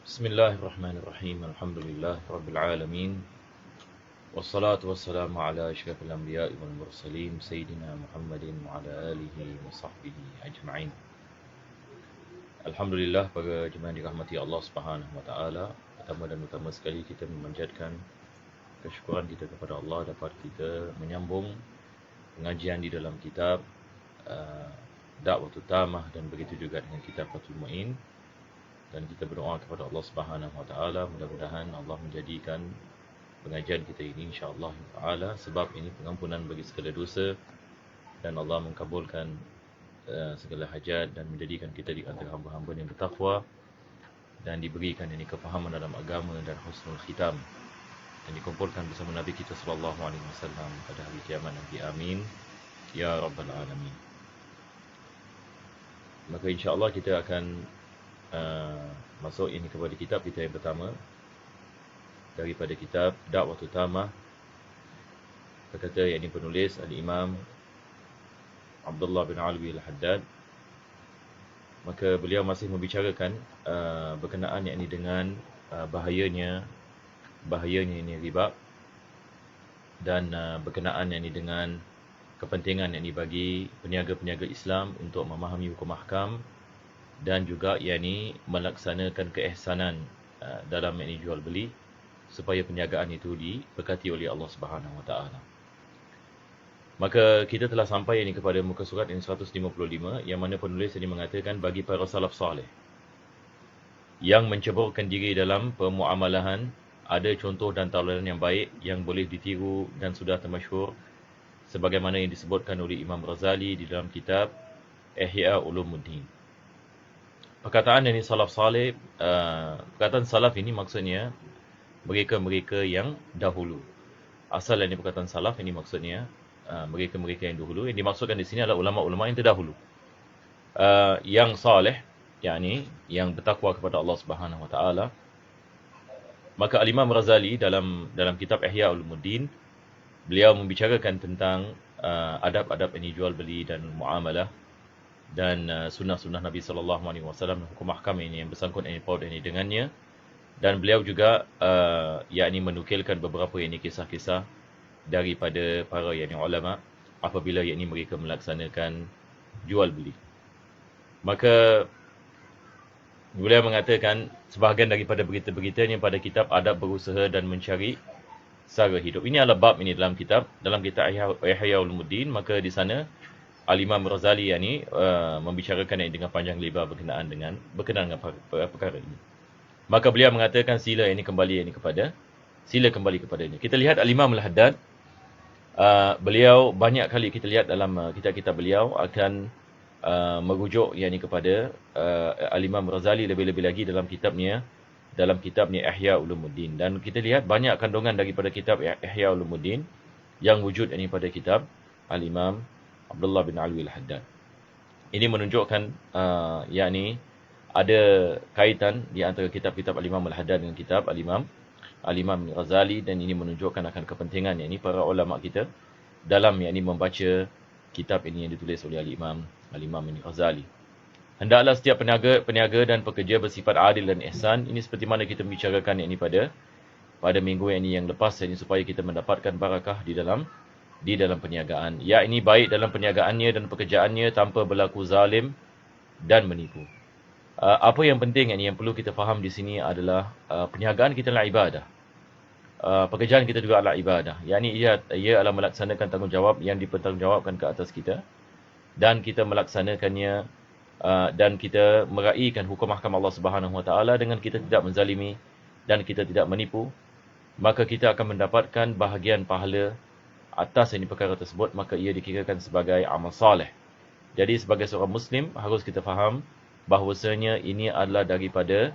Bismillahirrahmanirrahim. Alhamdulillah Rabbil Alamin. Wassalatu wassalamu ala asyrafil anbiya'i wal mursalin Sayyidina Muhammadin wa ala alihi wa sahbihi ajma'in. Alhamdulillah, para jemaah dirahmati Allah Subhanahu wa taala. Pertama dan utama sekali kita memanjatkan kesyukuran kita kepada Allah dapat kita menyambung pengajian di dalam kitab Da'watul Tamah dan begitu juga dengan kitab Fathul Mu'in. Dan kita berdoa kepada Allah Subhanahu wa taala, mudah-mudahan Allah menjadikan pengajian kita ini insya-Allah taala sebab ini pengampunan bagi segala dosa dan Allah mengabulkan segala hajat dan menjadikan kita di antara hamba-hamba yang bertakwa dan diberikan ini kefahaman dalam agama dan husnul khitam dan dikumpulkan bersama Nabi kita sallallahu alaihi wasallam pada hari kiamat nanti. Amin ya rabbal alamin. Maka insya-Allah kita akan masuk ini kepada kitab kita yang pertama daripada kitab Da'watul Tamah. Berkata yang ini penulis Al-Imam Abdullah bin Alwi Al-Haddad. Maka beliau masih membicarakan berkenaan yang ini dengan bahayanya ini riba dan berkenaan yang ini dengan kepentingan yang ini bagi peniaga-peniaga Islam untuk memahami hukum ahkam dan juga yakni melaksanakan keihsanan dalam yakni jual beli supaya perniagaan itu diberkati oleh Allah Subhanahu wa taala. Maka kita telah sampai ini kepada muka surat yang 155 yang mana penulis ini mengatakan bagi para salaf saleh yang menceburkan diri dalam permuamalahan ada contoh dan tauladan yang baik yang boleh ditiru dan sudah termasyhur sebagaimana yang disebutkan oleh Imam Ghazali di dalam kitab Ihya Ulumuddin. Perkataan ini salaf saleh, perkataan salaf ini maksudnya mereka-mereka yang dahulu. Asal ini perkataan salaf ini maksudnya mereka-mereka yang dahulu. Yang dimaksudkan di sini adalah ulama-ulama yang terdahulu. Yang saleh, yakni yang bertakwa kepada Allah Subhanahu wa taala. Maka Al-Imam Ghazali dalam kitab Ihya Ulumuddin, beliau membicarakan tentang adab-adab ini jual beli dan muamalah dan sunnah-sunnah Nabi sallallahu alaihi wasallam, hukum ahkam ini yang bersangkut ini paut ini dengannya. Dan beliau juga yakni menukilkan beberapa yakni kisah-kisah daripada para yakni ulama apabila yakni mereka melaksanakan jual beli. Maka beliau mengatakan sebahagian daripada berita-beritanya pada kitab Adab Berusaha dan Mencari Sara Hidup. Ini adalah bab ini dalam kitab Ihya Ulumuddin. Maka di sana Al-Imam Ghazali yakni membicarakan ini dengan panjang lebar berkenaan dengan perkara ini. Maka beliau mengatakan sila kembali kepadanya. Kita lihat Al-Imam Al-Haddad, beliau banyak kali kita lihat dalam kitab-kitab beliau akan merujuk kepada Al-Imam Ghazali lebih-lebih lagi dalam kitabnya Ihya Ulumuddin. Dan kita lihat banyak kandungan daripada kitab Ihya Ulumuddin yang wujud pada kitab Al-Imam Abdullah bin Alwi Al-Haddad. Ini menunjukkan yakni ada kaitan di antara kitab-kitab Al-Imam Al-Haddad dengan kitab Al-Imam Ghazali, dan ini menunjukkan akan kepentingan yakni para ulama kita dalam yakni membaca kitab ini yang ditulis oleh Al-Imam Ghazali. Hendaklah setiap peniaga dan pekerja bersifat adil dan ihsan. Ini seperti mana kita membicarakan yakni pada minggu yang lepas yakni supaya kita mendapatkan barakah di dalam perniagaan. Yakni baik dalam perniagaannya dan pekerjaannya tanpa berlaku zalim dan menipu. Apa yang penting yang perlu kita faham di sini adalah perniagaan kita adalah ibadah. Pekerjaan kita juga adalah ibadah. Yakni ia adalah melaksanakan tanggungjawab yang dipertanggungjawabkan ke atas kita dan kita melaksanakannya dan kita meraihkan hukum ahkam Allah Subhanahu wa taala dengan kita tidak menzalimi dan kita tidak menipu, maka kita akan mendapatkan bahagian pahala atas perkara tersebut, maka ia dikirakan sebagai amal saleh. Jadi sebagai seorang muslim harus kita faham bahawasanya ini adalah daripada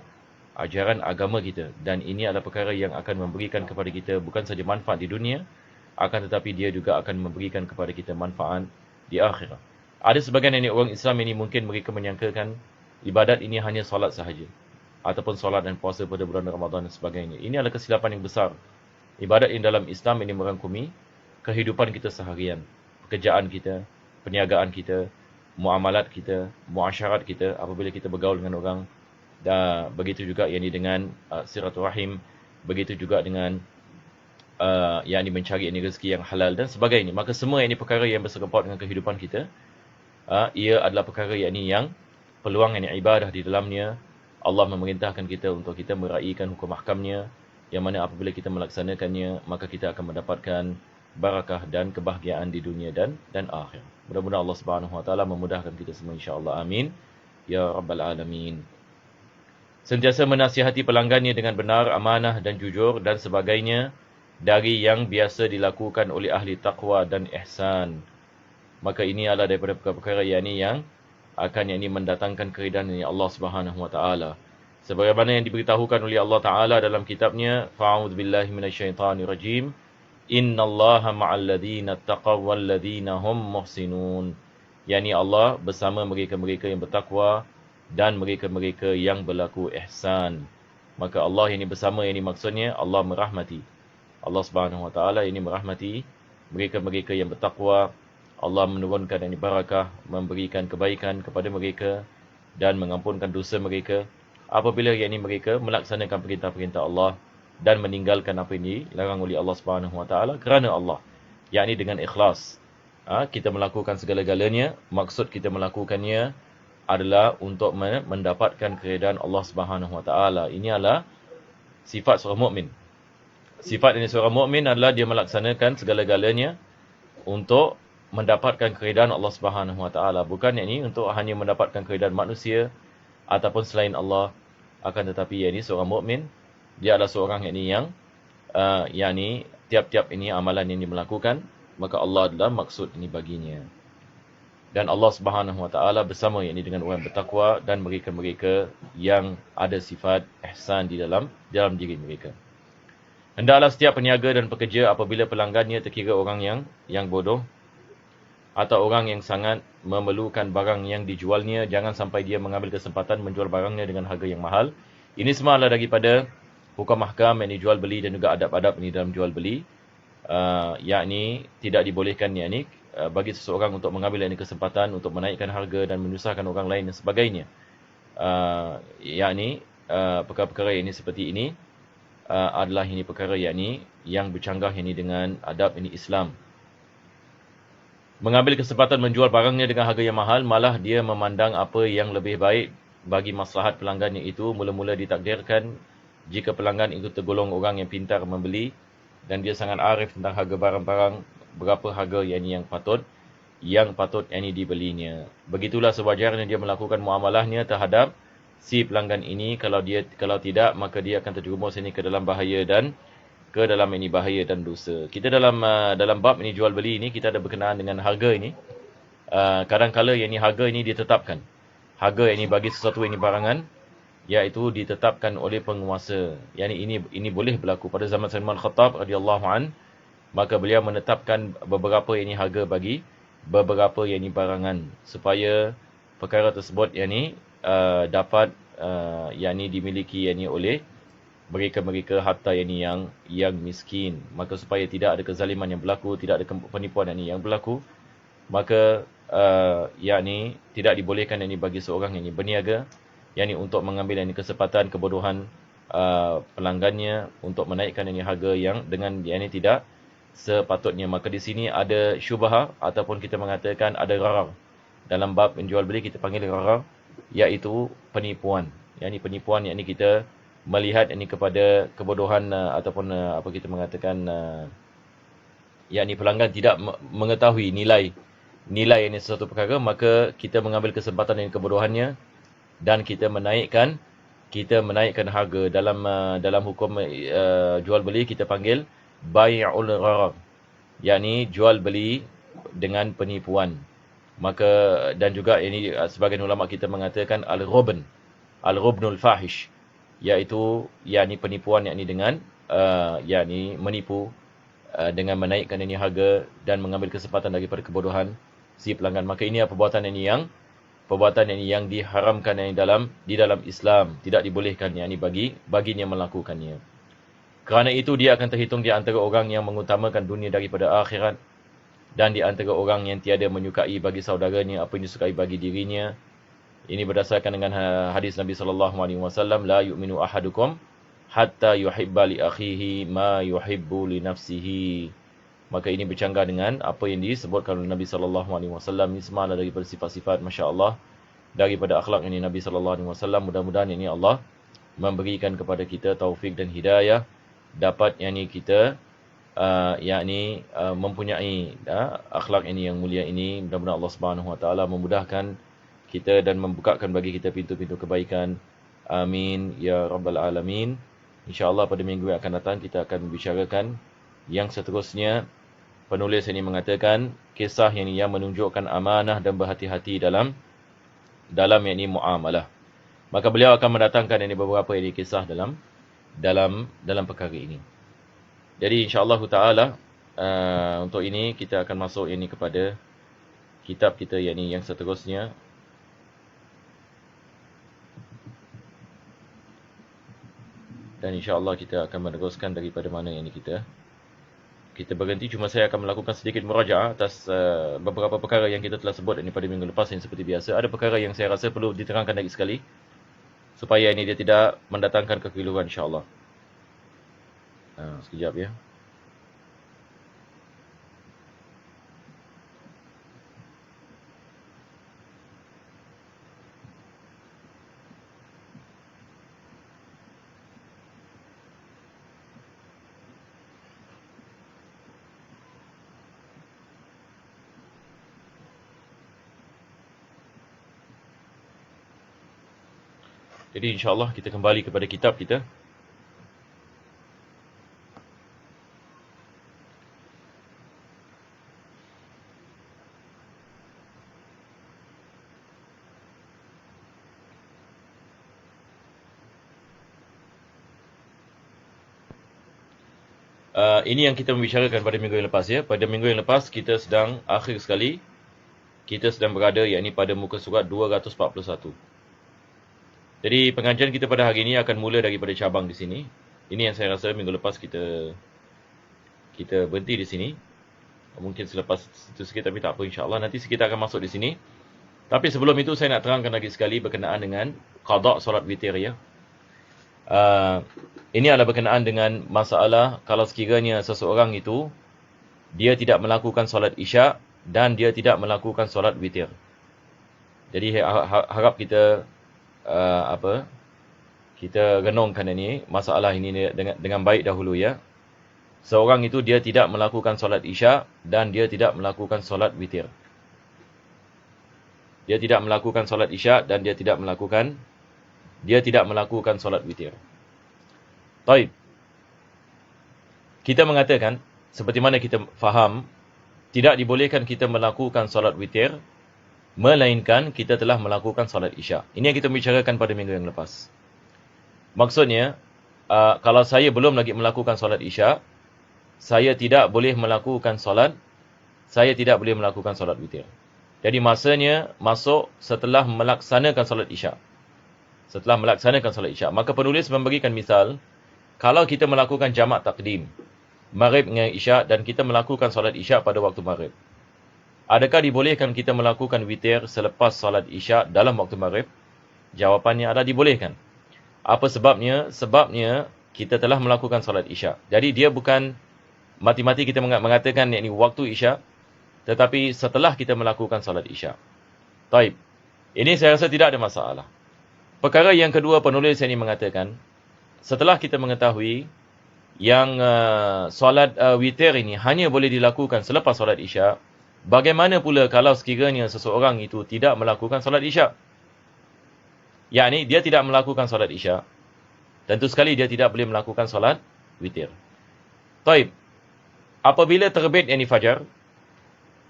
ajaran agama kita dan ini adalah perkara yang akan memberikan kepada kita bukan saja manfaat di dunia, akan tetapi dia juga akan memberikan kepada kita manfaat di akhirat. Ada sebagian orang Islam ini mungkin mereka menyangkakan ibadat ini hanya solat sahaja ataupun solat dan puasa pada bulan Ramadan dan sebagainya. Ini adalah kesilapan yang besar. Ibadat ini dalam Islam ini merangkumi kehidupan kita seharian, pekerjaan kita, perniagaan kita, muamalat kita, muasyarat kita apabila kita bergaul dengan orang, Dan begitu juga yakni dengan silaturahim, begitu juga dengan yakni mencari yakni rezeki yang halal dan sebagainya. Maka semua yakni perkara yang bersangkut dengan kehidupan kita, ia adalah perkara yakni yang peluang yakni ibadah di dalamnya. Allah memerintahkan kita untuk kita meraihkan hukum mahkamnya, yang mana apabila kita melaksanakannya, maka kita akan mendapatkan barakah dan kebahagiaan di dunia dan akhir. Mudah-mudahan Allah Subhanahu Wa Taala memudahkan kita semua, insya-Allah. Amin ya rabbal alamin. Sentiasa menasihati pelanggannya dengan benar, amanah dan jujur dan sebagainya dari yang biasa dilakukan oleh ahli taqwa dan ihsan. Maka ini adalah daripada perkara-perkara yang akan mendatangkan keridaan dari Allah Subhanahu Wa Taala. Sebagaimana yang diberitahukan oleh Allah Taala dalam kitabnya, fa'udzubillahi minasyaitonirrajim. Innallaha ma'al ladzina taqaw wal ladzina hum muhsinun. Yani Allah bersama mereka-mereka yang bertakwa dan mereka-mereka yang berlaku ihsan. Maka Allah yang bersama, yang maksudnya Allah merahmati. Allah Subhanahu Wa Taala ini merahmati mereka-mereka yang bertakwa. Allah menurunkan barakah, memberikan kebaikan kepada mereka dan mengampunkan dosa mereka apabila mereka melaksanakan perintah-perintah Allah dan meninggalkan apa ini dilarang oleh Allah Subhanahu Wa Taala kerana Allah, yakni dengan ikhlas. Kita melakukan segala-galanya, maksud kita melakukannya adalah untuk mendapatkan keridaan Allah Subhanahu Wa Taala. Ini adalah sifat seorang mukmin. Sifat ini seorang mukmin adalah dia melaksanakan segala-galanya untuk mendapatkan keridaan Allah Subhanahu Wa Taala, bukan untuk hanya mendapatkan keridaan manusia ataupun selain Allah. Akan tetapi seorang mukmin, dia adalah seorang yang tiap-tiap amalan yang dimelakukan, maka Allah adalah maksud baginya. Dan Allah Subhanahu Wa Taala bersama dengan orang bertakwa dan mereka-mereka yang ada sifat ihsan di dalam diri mereka. Hendaklah setiap peniaga dan pekerja apabila pelanggannya terkira orang yang bodoh atau orang yang sangat memerlukan barang yang dijualnya, jangan sampai dia mengambil kesempatan menjual barangnya dengan harga yang mahal. Ini semua adalah daripada hukum mahkam yang dijual beli dan juga adab-adab ini dalam jual beli. Yakni tidak dibolehkan bagi seseorang untuk mengambil kesempatan untuk menaikkan harga dan menyusahkan orang lain dan sebagainya. Yakni perkara-perkara ini seperti ini adalah perkara yang bercanggah dengan adab Islam. Mengambil kesempatan menjual barangnya dengan harga yang mahal, malah dia memandang apa yang lebih baik bagi maslahat pelanggannya itu. Mula-mula ditakdirkan jika pelanggan itu tergolong orang yang pintar membeli dan dia sangat arif tentang harga barang-barang, berapa harga yang patut dibelinya. Begitulah sewajarnya dia melakukan muamalahnya terhadap si pelanggan ini. Kalau tidak, maka dia akan terjerumus ke dalam bahaya dan bahaya dan dosa. Kita dalam bab jual beli ini, kita ada berkenaan dengan harga ini. Kadang-kala harga ini ditetapkan. Harga bagi sesuatu barangan, iaitu ditetapkan oleh penguasa. Ini boleh berlaku pada zaman Sayyidina Al-Khattab radhiyallahu an. Maka beliau menetapkan beberapa harga bagi beberapa barangan supaya perkara tersebut dapat dimiliki oleh mereka-mereka harta yang miskin. Maka supaya tidak ada kezaliman yang berlaku, tidak ada penipuan yang berlaku, maka tidak dibolehkan bagi seorang berniaga untuk mengambil kesempatan kebodohan pelanggannya untuk menaikkan harga yang dengan tidak sepatutnya. Maka di sini ada syubhah ataupun kita mengatakan ada gharar. Dalam bab menjual beli kita panggil gharar, iaitu penipuan. Penipuan kita melihat kepada kebodohan ataupun apa kita mengatakan pelanggan tidak mengetahui nilai sesuatu perkara, maka kita mengambil kesempatan kebodohannya dan kita menaikkan harga. Dalam hukum jual beli kita panggil bai'ul gharar, jual beli dengan penipuan. Maka dan juga sebagian ulama kita mengatakan al-ghubnul fahish, iaitu penipuan dengan menipu dengan menaikkan harga dan mengambil kesempatan daripada kebodohan si pelanggan. Maka ini perbuatan yang diharamkan di dalam Islam, tidak dibolehkan baginya melakukannya. Kerana itu dia akan terhitung di antara orang yang mengutamakan dunia daripada akhirat, dan di antara orang yang tiada menyukai bagi saudaranya apa yang disukai bagi dirinya. Ini berdasarkan dengan hadis Nabi SAW, la yu'minu ahadukum hatta yuhibba li akhihi ma yuhibbu li nafsihi. Maka ini bercanggah dengan apa yang disebutkan oleh Nabi SAW. Ini semua adalah daripada sifat-sifat, masya-Allah, daripada akhlak ini Nabi SAW. Mudah-mudahan ini Allah memberikan kepada kita taufik dan hidayah, dapat kita mempunyai akhlak ini yang mulia ini. Mudah-mudahan Allah Subhanahu Wa Taala memudahkan kita dan membukakan bagi kita pintu-pintu kebaikan. Amin ya rabbal alamin. InsyaAllah pada minggu yang akan datang kita akan membicarakan yang seterusnya. Penulis ini mengatakan kisah yang menunjukkan amanah dan berhati-hati dalam muamalah. Maka beliau akan mendatangkan beberapa kisah dalam perkara ini. Jadi insya-Allah taala untuk ini kita akan masuk kepada kitab kita yang seterusnya. Dan insya-Allah kita akan meneruskan daripada mana kita berhenti. Cuma saya akan melakukan sedikit murajaah atas beberapa perkara yang kita telah sebut pada minggu lepas. Yang seperti biasa, ada perkara yang saya rasa perlu diterangkan lagi sekali supaya dia tidak mendatangkan kekeliruan, insya-Allah. Sekejap ya. Jadi insya-Allah kita kembali kepada kitab kita. Ini yang kita membicarakan pada minggu yang lepas ya. Pada minggu yang lepas kita sedang akhir sekali. Kita sedang berada pada muka surat 241. Jadi pengajian kita pada hari ini akan mula daripada cabang di sini. Ini yang saya rasa minggu lepas kita berhenti di sini. Mungkin selepas itu sikit, tapi tak apa, insya-Allah nanti kita akan masuk di sini. Tapi sebelum itu saya nak terangkan lagi sekali berkenaan dengan qada solat witir ya. Ini adalah berkenaan dengan masalah kalau sekiranya seseorang itu dia tidak melakukan solat isyak dan dia tidak melakukan solat witir. Jadi harap kita kita renungkan masalah ini dengan baik dahulu ya. Seorang itu dia tidak melakukan solat isyak dan dia tidak melakukan solat witir. Dia tidak melakukan solat isyak dan dia tidak melakukan solat witir. Baik. Kita mengatakan seperti mana kita faham, tidak dibolehkan kita melakukan solat witir melainkan kita telah melakukan solat isyak. Ini yang kita bicarakan pada minggu yang lepas. Maksudnya, kalau saya belum lagi melakukan solat isyak, saya tidak boleh melakukan solat witir. Jadi masanya masuk setelah melaksanakan solat isyak. Maka penulis memberikan misal, kalau kita melakukan jamak takdim, maghrib dengan isyak, dan kita melakukan solat isyak pada waktu maghrib, adakah dibolehkan kita melakukan witir selepas solat isyak dalam waktu maghrib? Jawapannya adalah dibolehkan. Apa sebabnya? Sebabnya kita telah melakukan solat isyak. Jadi dia bukan mati-mati kita mengatakan waktu isyak, tetapi setelah kita melakukan solat isyak. Taib. Ini saya rasa tidak ada masalah. Perkara yang kedua, penulis ini mengatakan, setelah kita mengetahui yang solat witir ini hanya boleh dilakukan selepas solat isyak, bagaimana pula kalau sekiranya seseorang itu tidak melakukan solat isyak? Yakni dia tidak melakukan solat isyak, tentu sekali dia tidak boleh melakukan solat witir. Taib. Apabila terbit fajar,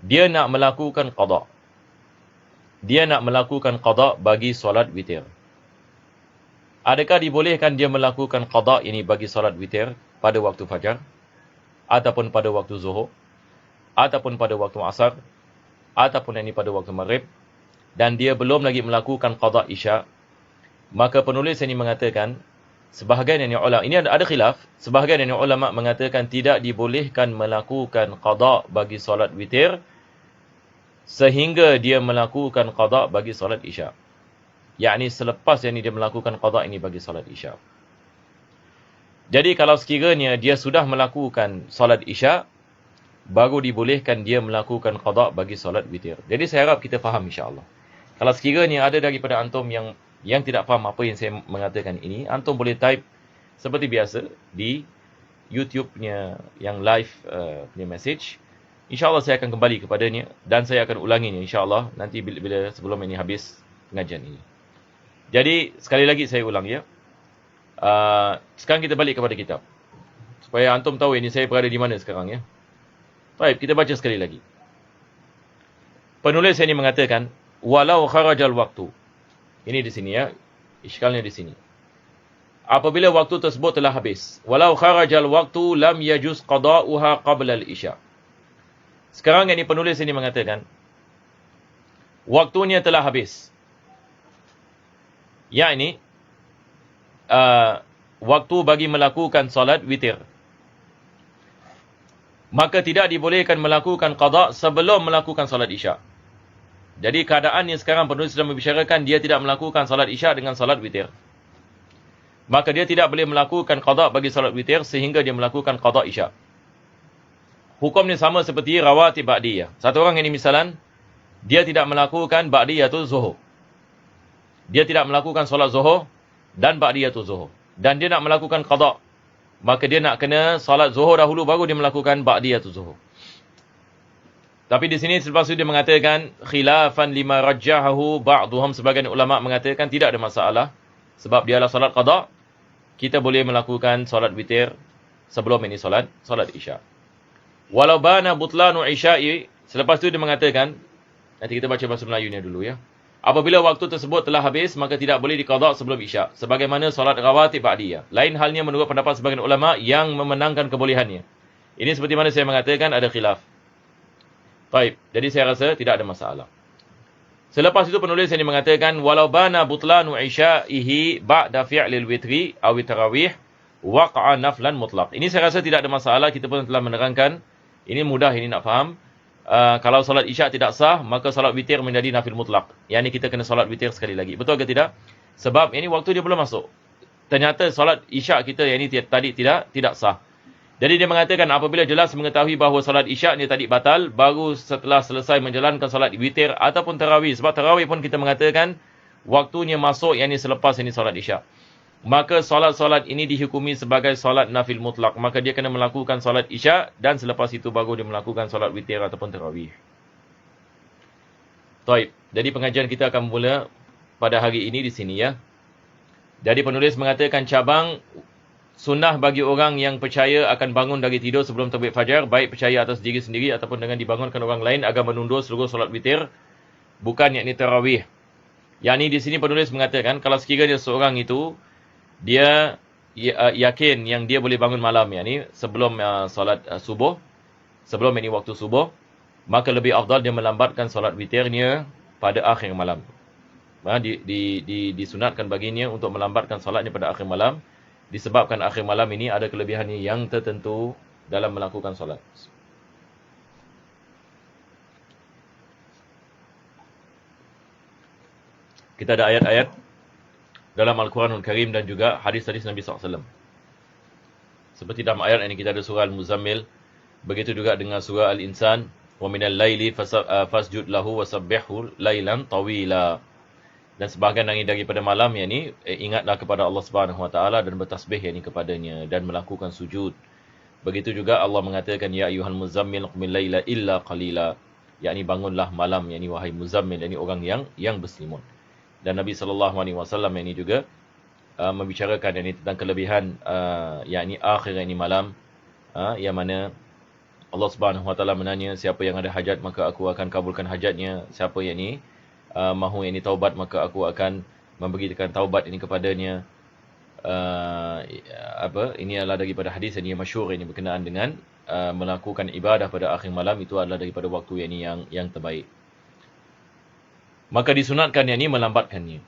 dia nak melakukan qada. Dia nak melakukan qada bagi solat witir. Adakah dibolehkan dia melakukan qada ini bagi solat witir pada waktu fajar, ataupun pada waktu zuhur, ataupun pada waktu asar, ataupun pada waktu maghrib, dan dia belum lagi melakukan qada isyak? Maka penulis ini mengatakan, sebahagian ulama, ini ada khilaf, sebahagian ulama mengatakan tidak dibolehkan melakukan qada bagi solat witir sehingga dia melakukan qada bagi solat isyak. yakni selepas yang dia melakukan qada ini bagi solat isya. Jadi kalau sekiranya dia sudah melakukan solat isya, baru dibolehkan dia melakukan qada bagi solat witir. Jadi saya harap kita faham insya-Allah. Kalau sekiranya ada daripada antum yang tidak faham apa yang saya mengatakan ini, antum boleh type seperti biasa di YouTube-nya yang live punya message. InsyaAllah saya akan kembali kepadanya dan saya akan ulanginya insyaAllah nanti bila sebelum ini habis pengajian ini. Jadi sekali lagi saya ulang ya. Sekarang kita balik kepada kitab. Supaya antum tahu ini saya berada di mana sekarang ya. Baik, kita baca sekali lagi. Penulis ini mengatakan walau kharajal waktu. Ini di sini ya. Iskalnya di sini. Apabila waktu tersebut telah habis. Walau kharajal waktu lam yajuz qada'uha qabla al-isya. Sekarang ini penulis ini mengatakan waktunya telah habis. Yakni waktu bagi melakukan solat witir. Maka tidak dibolehkan melakukan qada sebelum melakukan solat isya. Jadi keadaan yang sekarang penulis sedang membicarakan dia tidak melakukan solat isya dengan solat witir. Maka dia tidak boleh melakukan qada bagi solat witir sehingga dia melakukan qada isya. Hukum ni sama seperti rawatib ba'diyah. Satu orang ini misalan, dia tidak melakukan ba'diyatul zuhur. Dia tidak melakukan solat zuhur dan ba'diyatul zuhur. Dan dia nak melakukan qada. Maka dia nak kena solat zuhur dahulu baru dia melakukan ba'diyatul zuhur. Tapi di sini selepas itu dia mengatakan khilafan lima rajjahahu ba'duhum, sebagian ulama mengatakan tidak ada masalah sebab dia adalah solat qada. Kita boleh melakukan solat witir sebelum ini solat isya. Walau bana butlanu isya'i, selepas itu dia mengatakan, nanti kita baca bahasa Melayunya dulu ya. Apabila waktu tersebut telah habis, maka tidak boleh diqada sebelum isya. Sebagaimana solat rawatib ba'diyah. Lain halnya menurut pendapat sebagian ulama yang memenangkan kebolehannya. Ini seperti mana saya mengatakan ada khilaf. Baik, jadi saya rasa tidak ada masalah. Selepas itu penulis ini mengatakan, walau bana butlanu isya'ihi ba'da fi'lil witri awi tarawih waqa'a naflan mutlaq. Ini saya rasa tidak ada masalah, kita pun telah menerangkan. Ini mudah, ini nak faham. Kalau solat isya tidak sah, maka solat witir menjadi nafil mutlak. Yang ini kita kena solat witir sekali lagi. Betul ke tidak? Sebab ini waktu dia belum masuk. Ternyata solat isya kita yang ini tadi tidak sah. Jadi dia mengatakan apabila jelas mengetahui bahawa solat isya ni tadi batal, baru setelah selesai menjalankan solat witir ataupun tarawih. Sebab tarawih pun kita mengatakan waktunya masuk yang ini selepas ini solat isya. Maka solat-solat ini dihukumi sebagai solat nafil mutlak. Maka dia kena melakukan solat isya dan selepas itu baru dia melakukan solat witir ataupun tarawih. Taib. Jadi pengajian kita akan mula pada hari ini di sini ya. Jadi penulis mengatakan cabang sunnah bagi orang yang percaya akan bangun dari tidur sebelum terbit fajar, baik percaya atas diri sendiri ataupun dengan dibangunkan orang lain agar menundur seluruh solat witir, bukan yakni tarawih. Yang ini di sini penulis mengatakan kalau sekiranya seorang itu dia yakin yang dia boleh bangun malam yakni sebelum solat subuh, sebelum ini waktu subuh, maka lebih afdal dia melambatkan solat witirnya pada akhir malam. Disunatkan baginya untuk melambatkan solatnya pada akhir malam disebabkan akhir malam ini ada kelebihannya yang tertentu dalam melakukan solat. Kita ada ayat-ayat dalam Al-Quranul Karim dan juga hadis-hadis Nabi SAW. Seperti dalam ayat ini kita ada surah Al-Muzammil. Begitu juga dengan surah Al-Insan. Wa minal laili fasjud lahu wasabbihu lailan tawila. Dan sebahagian lagi daripada malam yang ini, ingatlah kepada Allah Subhanahu Wa Taala dan bertasbih yang ini kepadanya dan melakukan sujud. Begitu juga Allah mengatakan ya ayyuhal muzammil qumil laila illa qalila. Yakni bangunlah malam, yakni wahai muzammil, yakni orang yang berselimut. Dan Nabi SAW ini juga membicarakan ini tentang kelebihan yakni akhir ini malam, yang mana Allah Subhanahu Wa Taala menanya siapa yang ada hajat maka aku akan kabulkan hajatnya, siapa yang ini mahu yang ini taubat maka aku akan memberikan taubat ini kepadanya. Ini adalah daripada hadis yang masyhur ini berkenaan dengan melakukan ibadah pada akhir malam, itu adalah daripada waktu yang terbaik. Maka disunatkan yang ini melambatkannya.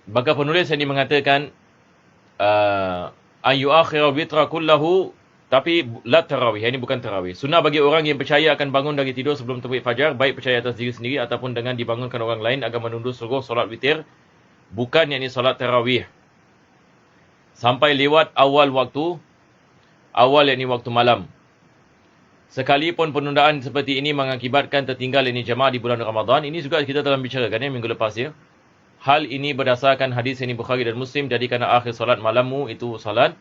Maka penulis yang ini mengatakan ayu akhira witra kullahu, tapi la tarawih. Ini bukan tarawih. Sunnah bagi orang yang percaya akan bangun dari tidur sebelum terbit fajar, baik percaya atas diri sendiri ataupun dengan dibangunkan orang lain agar menundur seluruh solat witir, bukan yakni solat tarawih, sampai lewat awal yakni waktu malam. Sekalipun penundaan seperti ini mengakibatkan tertinggal yakni jamaah di bulan Ramadan, ini juga kita telah bicarakan minggu lepas ya. Hal ini berdasarkan hadis yakni Bukhari dan Muslim, jadi kerana akhir solat malammu itu solat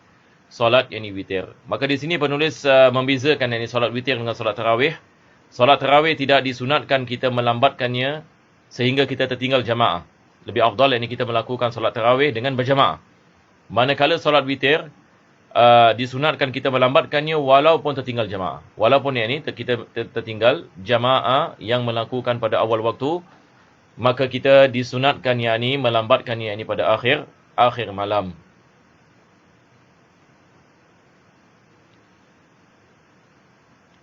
yakni witir. Maka di sini penulis membezakan yakni solat witir dengan solat tarawih. Solat tarawih tidak disunatkan kita melambatkannya sehingga kita tertinggal jamaah. Lebih afdal yakni kita melakukan solat tarawih dengan berjamaah. Manakala solat witir disunatkan kita melambatkannya walaupun tertinggal jamaah. Walaupun yakni kita tertinggal jamaah yang melakukan pada awal waktu, maka kita disunatkan yakni melambatkannya yakni pada akhir malam.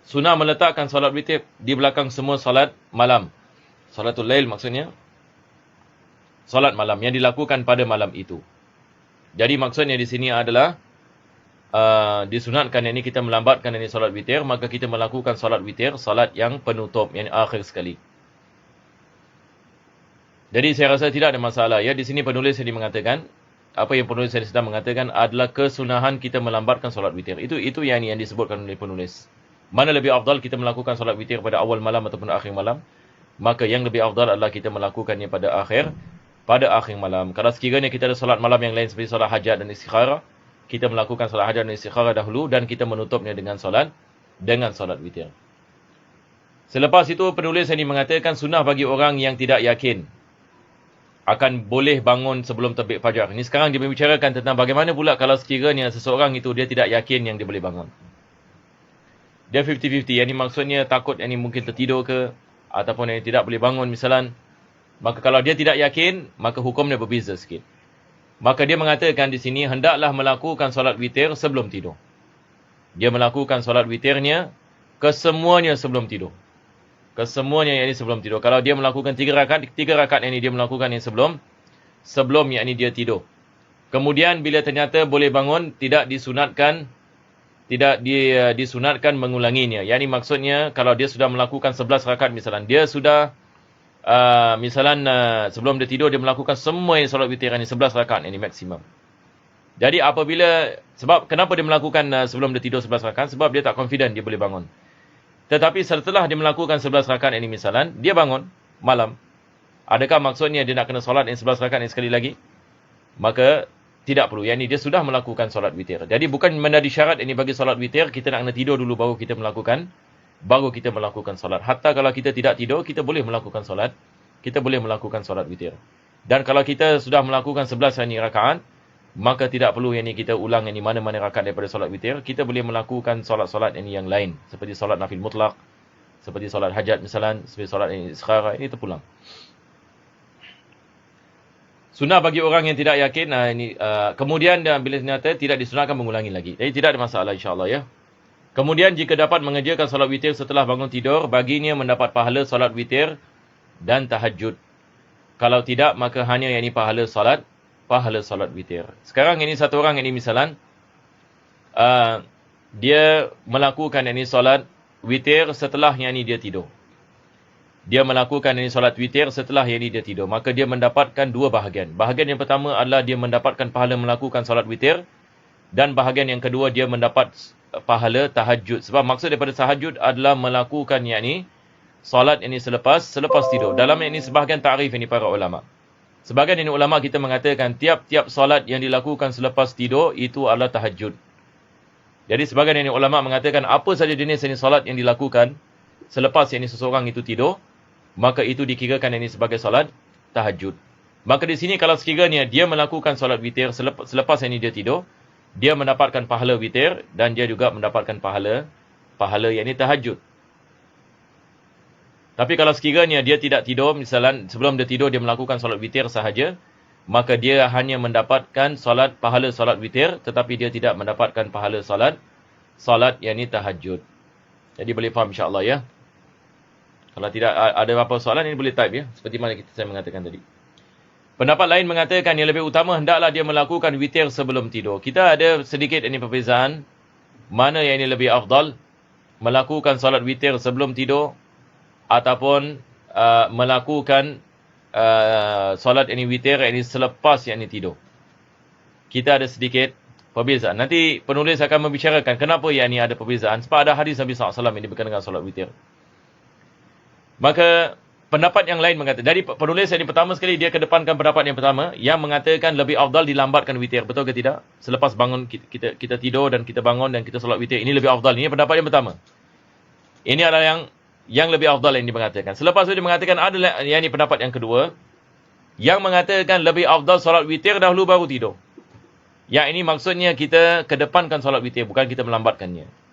Sunnah meletakkan solat witir di belakang semua solat malam. Salatul lail maksudnya solat malam yang dilakukan pada malam itu. Jadi maksudnya di sini adalah disunatkan ini kita melambatkan ini solat witir, maka kita melakukan solat witir, solat yang penutup, yang akhir sekali. Jadi saya rasa tidak ada masalah ya. Di sini penulis yang mengatakan, apa yang penulis yang sedang mengatakan adalah kesunahan kita melambatkan solat witir. Itu yang disebutkan oleh penulis. Mana lebih afdal kita melakukan solat witir pada awal malam ataupun akhir malam? Maka yang lebih afdal adalah kita melakukannya pada akhir malam. Kalau sekiranya kita ada solat malam yang lain seperti solat hajat dan istikharah, kita melakukan solat hajat dan istikharah dahulu dan kita menutupnya dengan solat witir. Selepas itu penulis yang mengatakan sunnah bagi orang yang tidak yakin akan boleh bangun sebelum terbit fajar. Ini sekarang dia membicarakan tentang bagaimana pula kalau sekiranya seseorang itu dia tidak yakin yang dia boleh bangun. Dia 50-50. Yang ini maksudnya takut yang ini mungkin tertidur ke ataupun yang tidak boleh bangun misalan. Maka kalau dia tidak yakin, maka hukumnya berbeza sikit. Maka dia mengatakan di sini hendaklah melakukan solat witir sebelum tidur. Dia melakukan solat witirnya kesemuanya sebelum tidur. Kesemuanya yang ini sebelum tidur. Kalau dia melakukan 3 rakaat yang ini dia melakukan yang sebelum yang ini dia tidur. Kemudian bila ternyata boleh bangun, tidak disunatkan mengulanginya. Yang ini maksudnya kalau dia sudah melakukan 11 rakaat misalan, dia sudah sebelum dia tidur dia melakukan semua yang solat witir ini 11 rakaat ini maksimum. Jadi sebab kenapa dia melakukan sebelum dia tidur 11 rakaat? Sebab dia tak confident dia boleh bangun. Tetapi setelah dia melakukan 11 rakaat ini misalan, dia bangun malam. Adakah maksudnya dia nak kena solat yang 11 rakaat ini sekali lagi? Maka tidak perlu. Yang ini dia sudah melakukan solat witir. Jadi bukan menjadi syarat ini bagi solat witir kita nak kena tidur dulu baru kita melakukan solat. Hatta kalau kita tidak tidur, kita boleh melakukan solat. Kita boleh melakukan solat witir. Dan kalau kita sudah melakukan 11 rakaat, maka tidak perlu yang ini kita ulang yang ini mana-mana rakaat daripada solat witir. Kita boleh melakukan solat-solat yang lain. Seperti solat nafil mutlak. Seperti solat hajat misalan. Seperti solat istikharah. Ini terpulang. Sunnah bagi orang yang tidak yakin. Kemudian bila ternyata tidak disunahkan mengulangi lagi. Jadi tidak ada masalah insyaAllah ya. Kemudian jika dapat mengerjakan solat witir setelah bangun tidur, baginya mendapat pahala solat witir dan tahajud. Kalau tidak, maka hanya yang ini pahala solat witir. Sekarang ini satu orang ini misalan dia melakukan ini solat witir setelah yang ini dia tidur. Dia melakukan ini solat witir setelah yang ini dia tidur. Maka dia mendapatkan 2 bahagian. Bahagian yang pertama adalah dia mendapatkan pahala melakukan solat witir. Dan bahagian yang kedua dia mendapat pahala tahajud. Sebab maksud daripada tahajud adalah melakukan yang ini solat ini selepas tidur. Dalam ini sebahagian ta'rif ini para ulama. Sebahagian ini ulama kita mengatakan tiap-tiap solat yang dilakukan selepas tidur itu adalah tahajud. Jadi sebahagian ini ulama mengatakan apa saja jenis ini solat yang dilakukan selepas yang ini seseorang itu tidur, maka itu dikirakan ini sebagai solat tahajud. Maka di sini kalau sekiranya dia melakukan solat witir selepas yang ini dia tidur, dia mendapatkan pahala witir dan dia juga mendapatkan pahala yang ini tahajud. Tapi kalau sekiranya dia tidak tidur, misalnya sebelum dia tidur dia melakukan solat witir sahaja, maka dia hanya mendapatkan pahala solat witir, tetapi dia tidak mendapatkan pahala solat yang ini tahajud. Jadi boleh faham insya-Allah ya. Kalau tidak ada apa-apa soalan ini boleh type ya, seperti mana saya mengatakan tadi. Pendapat lain mengatakan yang lebih utama hendaklah dia melakukan witir sebelum tidur. Kita ada sedikit ini perbezaan mana yang ini lebih afdal, melakukan solat witir sebelum tidur ataupun melakukan solat ini witir ini selepas yang ini tidur. Kita ada sedikit perbezaan. Nanti penulis akan membicarakan kenapa yang ini ada perbezaan. Sebab ada hadis Nabi SAW yang berkaitan dengan solat witir. Maka pendapat yang lain mengatakan, dari penulis yang pertama sekali dia kedepankan pendapat yang pertama yang mengatakan lebih afdal dilambatkan witir. Betul ke tidak? Selepas bangun kita tidur dan kita bangun dan kita solat witir, ini lebih afdal. Ini pendapat yang pertama. Ini adalah yang lebih afdal yang mengatakan. Selepas itu dia mengatakan ada yang ini pendapat yang kedua yang mengatakan lebih afdal solat witir dahulu baru tidur. Yang ini maksudnya kita kedepankan solat witir, bukan kita melambatkannya.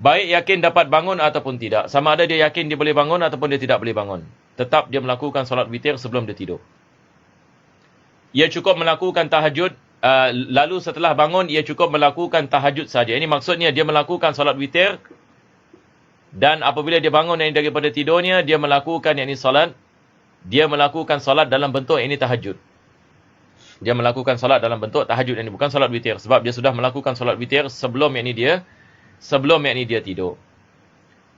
Baik yakin dapat bangun ataupun tidak. Sama ada dia yakin dia boleh bangun ataupun dia tidak boleh bangun. Tetap dia melakukan solat witir sebelum dia tidur. Ia cukup melakukan tahajud. Lalu setelah bangun, ia cukup melakukan tahajud saja. Ini maksudnya dia melakukan solat witir. Dan apabila dia bangun daripada tidurnya, dia melakukan solat. Dia melakukan solat dalam bentuk tahajud. Dia melakukan solat dalam bentuk tahajud. Ini bukan solat witir. Sebab dia sudah melakukan solat witir sebelum dia tidur.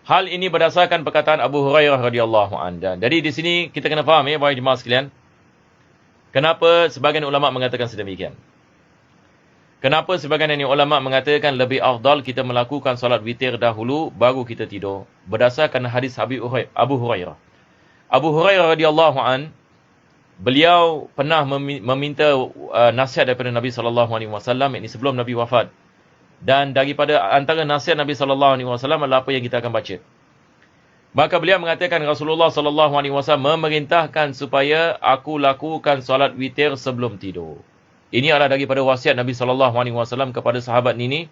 Hal ini berdasarkan perkataan Abu Hurairah radhiyallahu anhu. Jadi di sini kita kena faham para jemaah sekalian. Kenapa sebagian ulama mengatakan sedemikian? Kenapa sebagian ulama mengatakan lebih afdal kita melakukan solat witir dahulu baru kita tidur? Berdasarkan hadis Abu Hurairah. Abu Hurairah radhiyallahu anhu, beliau pernah meminta nasihat daripada Nabi SAW ini sebelum Nabi wafat. Dan daripada antara nasihat Nabi SAW adalah apa yang kita akan baca. Maka beliau mengatakan Rasulullah SAW memerintahkan supaya aku lakukan solat witir sebelum tidur. Ini adalah daripada wasiat Nabi SAW kepada sahabat ini.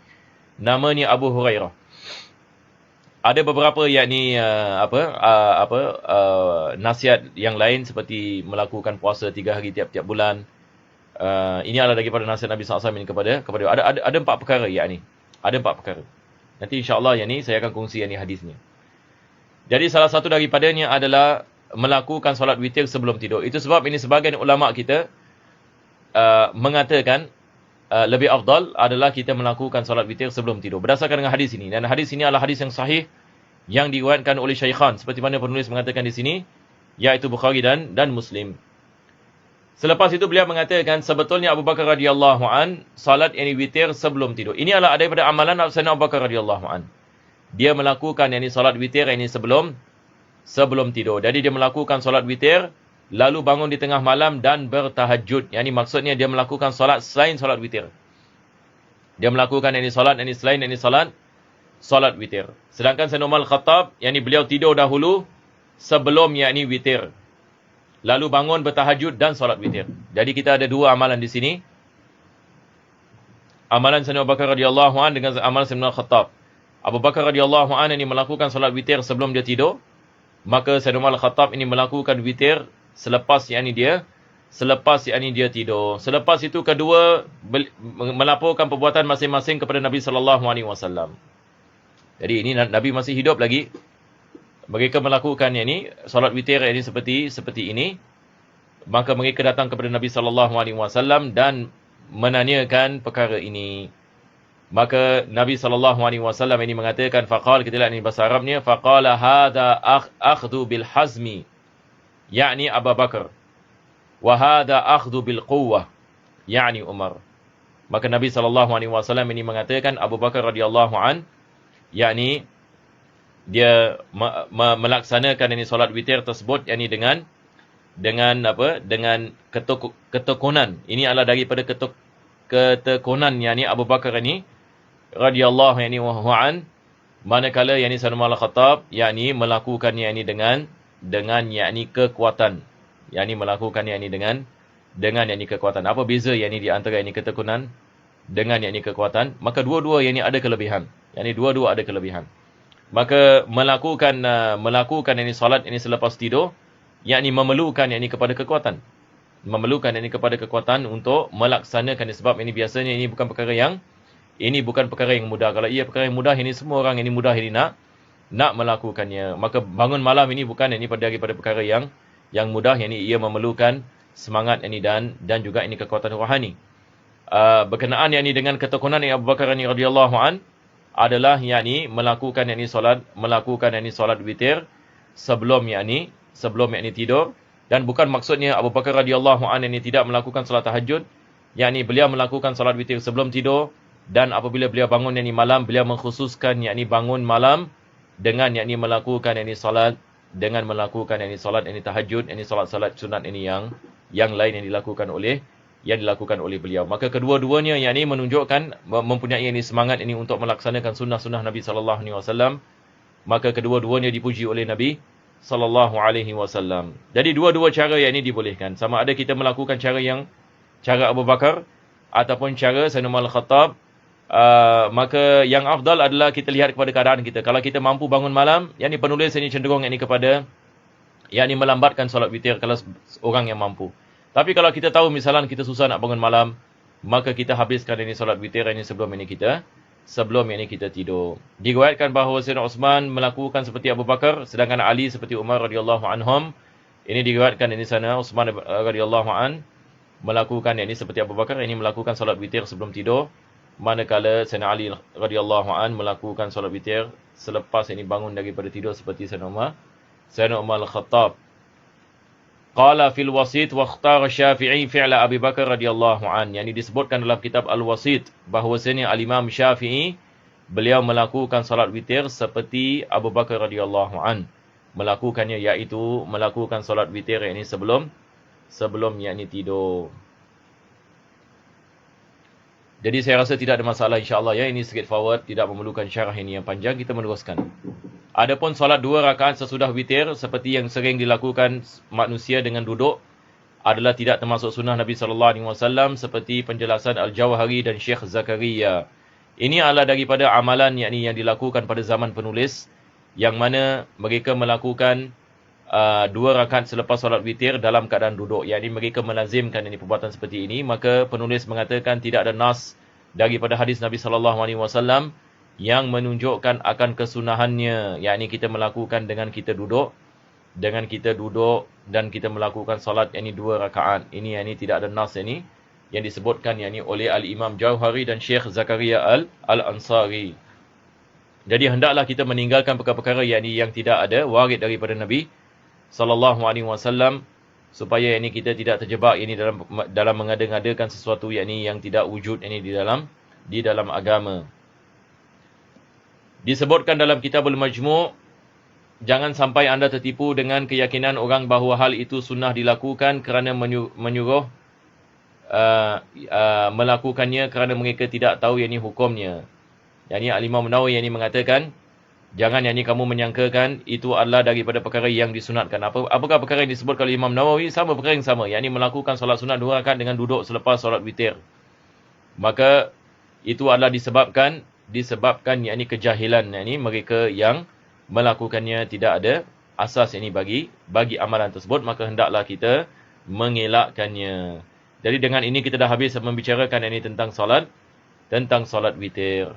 Namanya Abu Hurairah. Ada beberapa nasihat yang lain seperti melakukan puasa 3 hari tiap-tiap bulan. Ini adalah daripada nasihat Nabi SAW ini kepada ada 4 perkara Ada 4 perkara. Nanti insya-Allah saya akan kongsi hadisnya. Jadi salah satu daripadanya adalah melakukan solat witir sebelum tidur. Itu sebab ini sebagian ulama kita mengatakan lebih afdal adalah kita melakukan solat witir sebelum tidur. Berdasarkan dengan hadis ini. Dan hadis ini adalah hadis yang sahih yang diriwayatkan oleh Syaikhan. Seperti mana penulis mengatakan di sini, yaitu Bukhari dan Muslim. Selepas itu beliau mengatakan sebetulnya Abu Bakar radhiyallahu an salat witir sebelum tidur. Ini adalah daripada amalan Sayyidina Abu Bakar radhiyallahu an. Dia melakukan salat witir sebelum tidur. Jadi dia melakukan salat witir lalu bangun di tengah malam dan bertahajud. Maksudnya dia melakukan salat selain salat witir. Dia melakukan selain salat witir. Sedangkan Sayyidina Umar Al-Khattab beliau tidur dahulu sebelum witir. Lalu bangun bertahajud dan solat witir. Jadi kita ada 2 amalan di sini. Amalan Sayyidina Abu Bakar radhiyallahu an dengan amalan Sayyidina Al-Khattab. Abu Bakar radhiyallahu an ini melakukan solat witir sebelum dia tidur. Maka Sayyidina Al-Khattab ini melakukan witir selepas dia tidur. Selepas itu kedua melaporkan perbuatan masing-masing kepada Nabi SAW. Jadi ini Nabi masih hidup lagi. Mereka melakukan solat witir seperti ini. Maka mereka datang kepada Nabi SAW dan menanyakan perkara ini. Maka Nabi SAW ini mengatakan faqala, kita lihat ini bahasa Arabnya, faqala hadha akhdhu bil hazmi, yakni Abu Bakar, wa hadha akhdhu bil quwwah, yakni Umar. Maka Nabi SAW ini mengatakan Abu Bakar radhiyallahu an, yakni dia melaksanakan solat witir tersebut dengan ketekunan. Ini adalah daripada ketekunan Abu Bakar ini radhiyallahu an, manakala Sayyidina Umar Al-Khattab melakukannya dengan kekuatan. Melakukan dengan kekuatan. Apa beza di antara ketekunan dengan kekuatan? Maka dua-dua ada kelebihan. Dua-dua ada kelebihan. Maka melakukan solat selepas tidur, memerlukan kepada kekuatan. Memerlukan kepada kekuatan untuk melaksanakan sebab biasanya bukan perkara yang mudah. Kalau ia perkara yang mudah, semua orang mudah nak melakukannya. Maka bangun malam bukan daripada perkara yang mudah, ia memerlukan semangat dan juga kekuatan rohani. Berkenaan dengan ketekunan Abu Bakar radhiyallahu an adalah melakukan solat witir sebelum tidur, Dan bukan maksudnya Abu Bakar radhiyallahu anhu ini tidak melakukan salat tahajud, yakni beliau melakukan salat witir sebelum tidur, dan apabila beliau bangun yakni malam, beliau mengkhususkan yakni bangun malam dengan yakni melakukan yakni salat, dengan melakukan yakni salat yakni tahajud, yakni salat-salat sunat ini yang lain yang dilakukan oleh beliau. Maka kedua-duanya yakni menunjukkan mempunyai yakni semangat ini untuk melaksanakan sunnah-sunnah Nabi sallallahu alaihi wasallam. Maka kedua-duanya dipuji oleh Nabi sallallahu alaihi wasallam. Jadi dua-dua cara yang ini dibolehkan. Sama ada kita melakukan cara Abu Bakar ataupun cara Sayyidina Umar Al-Khattab. Maka yang afdal adalah kita lihat kepada keadaan kita. Kalau kita mampu bangun malam, yakni penulis ini cenderung yakni kepada yakni melambatkan solat witir kalau orang yang mampu. Tapi kalau kita tahu misalnya kita susah nak bangun malam, maka kita habiskan ini solat witir ini sebelum ini kita tidur. Diriwayatkan bahawa Sayyidina Uthman melakukan seperti Abu Bakar, sedangkan Ali seperti Umar radhiyallahu anhum. Ini diriwayatkan ini sana Uthman radhiyallahu an melakukan ini seperti Abu Bakar, ini melakukan solat witir sebelum tidur, manakala Sayyidina Ali radhiyallahu an melakukan solat witir selepas ini bangun daripada tidur seperti Sayyidina Umar Al-Khattab. Qala fil wasit wa ikhtara Syafi'i fi'la Abi Bakar radhiyallahu an. Yang disebutkan dalam kitab Al-Wasit bahawasanya Al-Imam Syafi'i beliau melakukan salat witir seperti Abu Bakar radhiyallahu an melakukannya, iaitu melakukan salat witir ini sebelum yakni tidur. Jadi saya rasa tidak ada masalah insya-Allah ya. Ini sikit forward, tidak memerlukan syarah ini yang panjang, kita meneruskan. Adapun solat 2 rakaat sesudah witir seperti yang sering dilakukan manusia dengan duduk adalah tidak termasuk sunnah Nabi sallallahu alaihi wasallam seperti penjelasan Al-Jawhari dan Syekh Zakaria. Ini adalah daripada amalan yang dilakukan pada zaman penulis, yang mana mereka melakukan 2 rakaat selepas solat witir dalam keadaan duduk. Yakni mereka melazimkan ini perbuatan seperti ini. Maka penulis mengatakan tidak ada nas daripada hadis Nabi sallallahu alaihi wasallam yang menunjukkan akan kesunahannya, yakni kita melakukan dengan kita duduk dan kita melakukan salat yakni 2 rakaat. Ini yakni tidak ada nas ini yang disebutkan yakni oleh Al-Imam Jauhari dan Syekh Zakaria Al-Ansari. Jadi hendaklah kita meninggalkan perkara-perkara yakni yang tidak ada warid daripada Nabi sallallahu alaihi wasallam, supaya yakni kita tidak terjebak yakni dalam mengada-ngadakan sesuatu yakni yang tidak wujud yakni di dalam agama. Disebutkan dalam Kitabul Majmu', jangan sampai anda tertipu dengan keyakinan orang bahawa hal itu sunnah dilakukan kerana menyuruh melakukannya kerana mereka tidak tahu yakni hukumnya. Yakni Al-Imam Nawawi yakni mengatakan, jangan yakni kamu menyangkakan itu adalah daripada perkara yang disunatkan. Apakah perkara yang disebutkan oleh Imam Nawawi? Sama perkara yang sama, yakni melakukan solat sunat 2 rakaat dengan duduk selepas solat witir. Maka itu adalah disebabkan yakni kejahilan yakni mereka yang melakukannya, tidak ada asas yakni bagi amalan tersebut, maka hendaklah kita mengelakkannya. Jadi dengan ini kita dah habis membicarakan yakni tentang solat witir.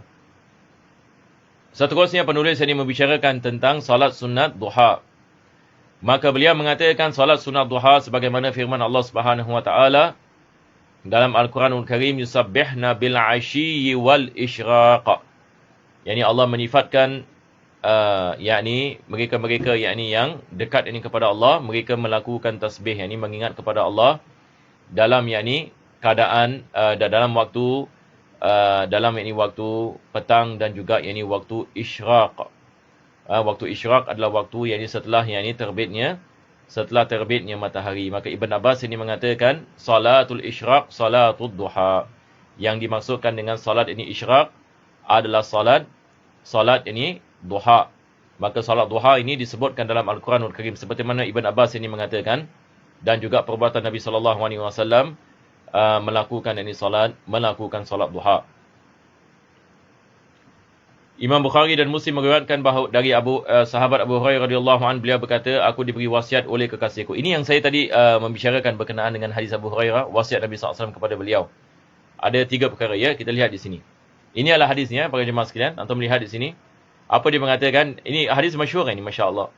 Seterusnya penulis ini membicarakan tentang solat sunat duha. Maka beliau mengatakan solat sunat duha sebagaimana firman Allah Subhanahu wa taala dalam Al-Quranul Karim, yusabbihna bil 'ashyi wal isyraq. Yani Allah menyifatkan yakni mereka-mereka yakni yang dekat ini kepada Allah, mereka melakukan tasbih, yakni mengingat kepada Allah dalam yakni keadaan dalam waktu yakni waktu petang dan juga yakni waktu isyraq. Waktu isyraq adalah waktu yakni setelah terbitnya matahari. Maka Ibn Abbas ini mengatakan salatul isyraq salatul duha. Yang dimaksudkan dengan salat ini isyraq adalah salat ini duha. Maka salat duha ini disebutkan dalam Al-Quranul Karim seperti mana Ibn Abbas ini mengatakan, dan juga perbuatan Nabi sallallahu alaihi wasallam melakukan salat duha. Imam Bukhari dan Muslim meriwayatkan bahawa dari sahabat Abu Hurairah radhiyallahu anhu, beliau berkata, aku diberi wasiat oleh kekasihku. Ini yang saya tadi membicarakan berkenaan dengan hadis Abu Hurairah, wasiat Nabi SAW kepada beliau. Ada 3 perkara ya, kita lihat di sini. Ini adalah hadisnya para jemaah sekalian. Antum melihat di sini. Apa dia mengatakan? Ini hadis masyhur ini, masya-Allah.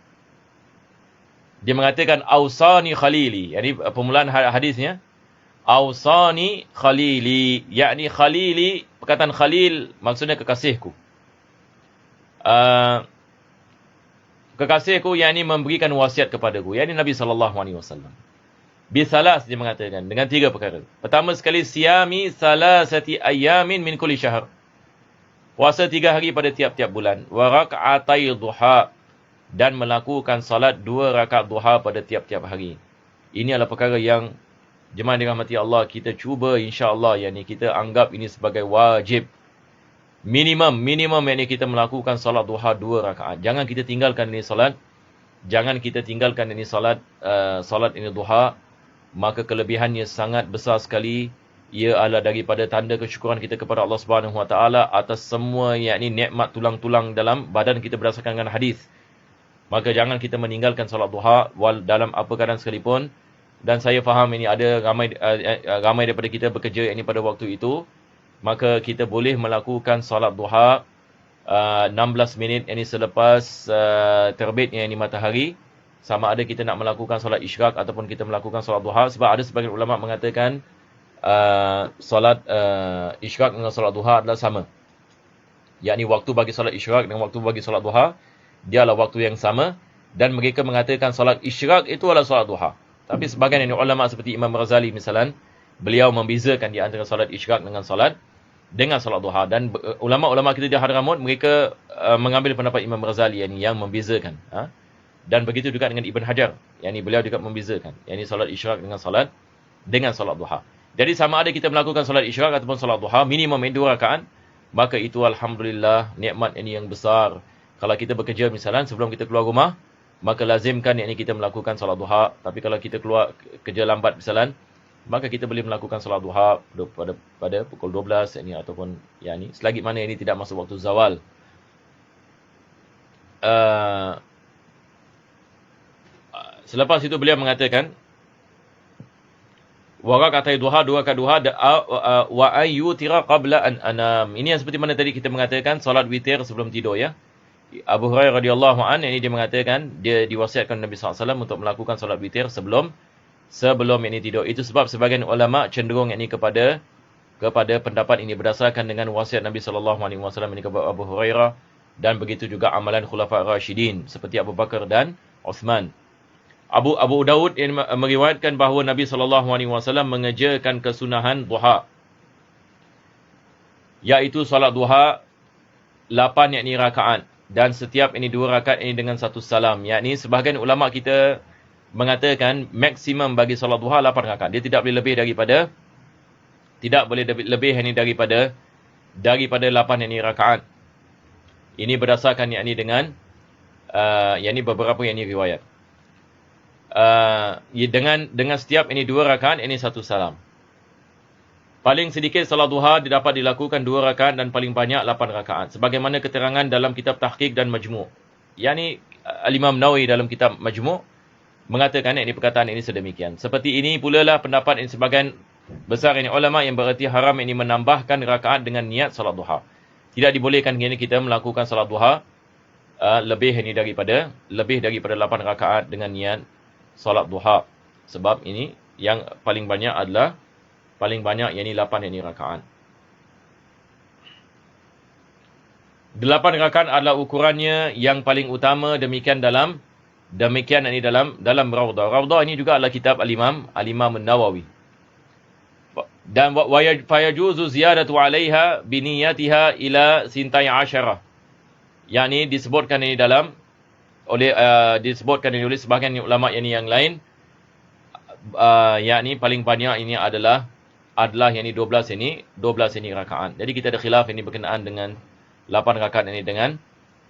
Dia mengatakan ausani khalili. Yani permulaan hadisnya ausani khalili, yakni khalili, perkataan khalil maksudnya kekasihku. Kekasihku yakni memberikan wasiat kepadaku, yakni Nabi sallallahu alaihi wasallam. Bisalas dia mengatakan dengan 3 perkara. Pertama sekali siyami salasati ayamin min kulli syahr. Puasa 3 hari pada tiap-tiap bulan. Wa rak'atai duha, dan melakukan salat 2 rakaat duha pada tiap-tiap hari. Ini adalah perkara yang jemaah dirahmati Allah, kita cuba insya-Allah, yakni kita anggap ini sebagai wajib. Minimum yakni kita melakukan salat duha 2 rakaat. Jangan kita tinggalkan ini salat. Jangan kita tinggalkan ini salat ini duha. Maka kelebihannya sangat besar sekali. Ia adalah daripada tanda kesyukuran kita kepada Allah Subhanahu Wa Taala atas semua yakni nikmat tulang-tulang dalam badan kita berdasarkan dengan hadis. Maka jangan kita meninggalkan salat duha dalam apa keadaan sekalipun. Dan saya faham ini ada ramai daripada kita bekerja ini pada waktu itu. Maka kita boleh melakukan salat duha 16 minit ini selepas terbitnya ini matahari. Sama ada kita nak melakukan solat isyraq ataupun kita melakukan solat duha. Sebab ada sebagian ulama mengatakan solat isyraq dengan solat duha adalah sama. Yakni waktu bagi solat isyraq dengan waktu bagi solat duha, dia adalah waktu yang sama. Dan mereka mengatakan solat isyraq itu adalah solat duha. Tapi sebagian ulama seperti Imam Ghazali misalnya, beliau membezakan di antara solat isyraq dengan solat duha. Dan ulama-ulama kita di Hadramut, mereka mengambil pendapat Imam Ghazali yang membezakan. Dan begitu juga dengan Ibn Hajar. Yang beliau juga membezakan. Yang solat isyraq dengan solat duha. Jadi sama ada kita melakukan solat isyraq ataupun solat duha, minimum 2 rakaat, maka itu alhamdulillah nikmat ini yang besar. Kalau kita bekerja misalnya sebelum kita keluar rumah, maka lazimkan kita melakukan solat duha. Tapi kalau kita keluar kerja lambat misalnya, maka kita boleh melakukan solat duha pada pukul 12 ataupun selagi mana ini tidak masuk waktu zawal. Selepas itu beliau mengatakan wa rak'atai duha 2 rakaat duha wa ayyutira qabla an anam. Ini yang seperti mana tadi kita mengatakan solat witir sebelum tidur ya. Abu Hurairah radhiyallahu anhu ini dia mengatakan dia diwasiatkan Nabi SAW untuk melakukan solat witir sebelum ini tidur. Itu sebab sebagian ulama cenderung kepada pendapat ini berdasarkan dengan wasiat Nabi sallallahu alaihi wasallam ini kepada Abu Hurairah, dan begitu juga amalan khulafa Rashidin seperti Abu Bakar dan Uthman. Abu Daud meriwayatkan bahawa Nabi SAW mengerjakan kesunahan duha, iaitu solat duha 8 rakaat, dan setiap 2 rakaat dengan 1 salam. Yakni sebahagian ulama kita mengatakan maksimum bagi solat duha 8 rakaat. Dia tidak boleh lebih daripada 8 rakaat. Ini berdasarkan dengan beberapa riwayat. Dengan setiap 2 rakaat 1 salam. Paling sedikit salat duha dapat dilakukan 2 rakaat dan paling banyak 8 rakaat. Sebagaimana keterangan dalam kitab Tahqiq dan Majmu'. Al-Imam Nawawi dalam kitab Majmu' mengatakan perkataan ini sedemikian. Seperti ini pula lah pendapat sebagian besar ulama yang bererti haram menambahkan rakaat dengan niat salat duha. Tidak dibolehkan kita melakukan salat duha lebih daripada 8 rakaat dengan niat solat duha. Sebab ini yang paling banyak 8 rakaat. 8 rakaat adalah ukurannya yang paling utama, demikian dalam Rawdah. Rawdah ini juga adalah kitab Al-Imam An-Nawawi. Dan fayajuzu ziyadatu 'alaiha bi niyatiha ila 12. Yakni disebutkan oleh sebahagian ulama yang lain, yakni paling banyak ini adalah 12 rakaat. Jadi kita ada khilaf berkenaan dengan 8 rakaat dengan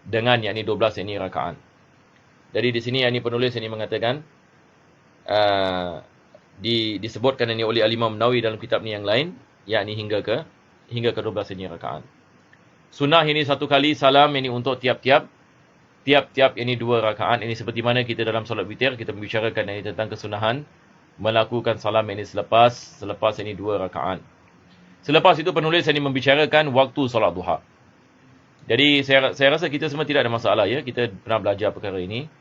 12 rakaat. Jadi di sini penulis mengatakan disebutkan oleh Al-Imam Nawawi dalam kitab yang lain, yakni hingga ke 12 rakaat. Sunnah 1 kali salam untuk tiap-tiap 2 rakaat. Ini seperti mana kita dalam solat witir kita membicarakan tentang kesunahan melakukan salam selepas 2 rakaat. Selepas itu penulis membicarakan waktu solat duha. Jadi saya rasa kita semua tidak ada masalah ya, kita pernah belajar perkara ini.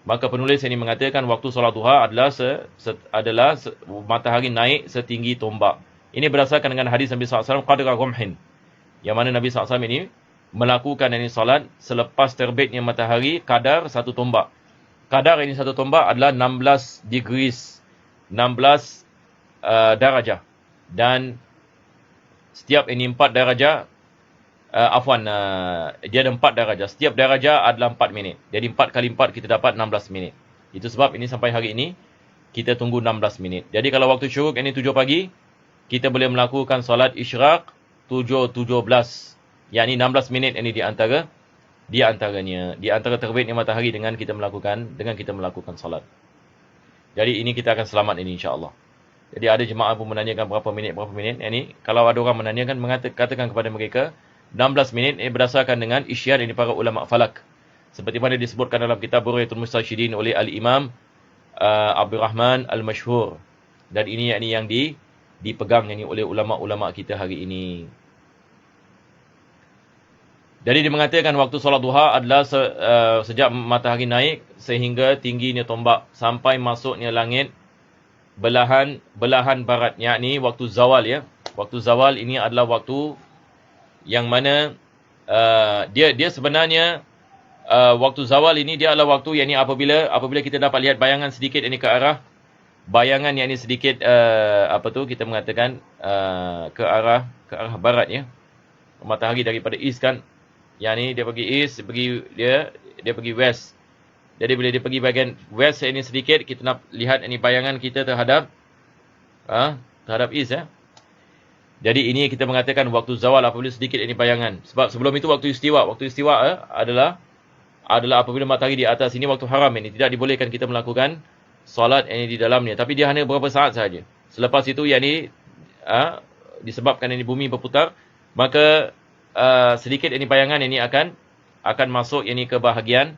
Maka penulis mengatakan waktu solat duha adalah matahari naik setinggi tombak. Ini berdasarkan dengan hadis Nabi SAW qadra rumhin, yang mana Nabi SAW melakukan solat selepas terbitnya matahari kadar 1 tombak. Kadar 1 tombak adalah 16 degrees 16 darajah. Dan setiap ini 4 darajah, dia ada 4 darajah. Setiap darajah adalah 4 minit. Jadi 4 kali 4 kita dapat 16 minit. Itu sebab ini sampai hari ini kita tunggu 16 minit. Jadi kalau waktu syuruk ini 7 pagi, kita boleh melakukan solat isyraq 7.17. Yang ini 16 minit ini di antara terbitnya matahari dengan kita melakukan solat. Jadi ini kita akan selamat ini insya-Allah. Jadi ada jemaah pun menanyakan berapa minit. Ini kalau ada orang menanyakan, katakan kepada mereka 16 minit ini berdasarkan dengan isyar ini para ulama falak. Seperti mana disebutkan dalam kitab Burhatul Mustasyidin oleh Al-Imam Abdul Rahman Al-Mashhur. Dan ini yang dipegang oleh ulama-ulama kita hari ini. Jadi dia mengatakan waktu solat duha adalah sejak matahari naik sehingga tingginya tombak sampai masuknya langit belahan barat, yakni waktu zawal ya. Waktu zawal ini adalah waktu yang mana dia sebenarnya waktu zawal ini dia adalah waktu yakni apabila kita dapat lihat bayangan sedikit ini ke arah bayangan yakni sedikit kita mengatakan ke arah barat ya. Matahari daripada east kan. Yang ni dia pergi east, dia pergi west. Jadi bila dia pergi bahagian west ini sedikit, kita nak lihat ini bayangan kita terhadap east ya. Jadi ini kita mengatakan waktu zawal apabila sedikit ini bayangan. Sebab sebelum itu waktu istiwa. Waktu istiwa adalah apabila matahari di atas. Ini waktu haram ini. Tidak dibolehkan kita melakukan solat ini di dalamnya. Tapi dia hanya beberapa saat sahaja. Selepas itu disebabkan ini bumi berputar, maka sedikit ini bayangan ini akan masuk ini ke bahagian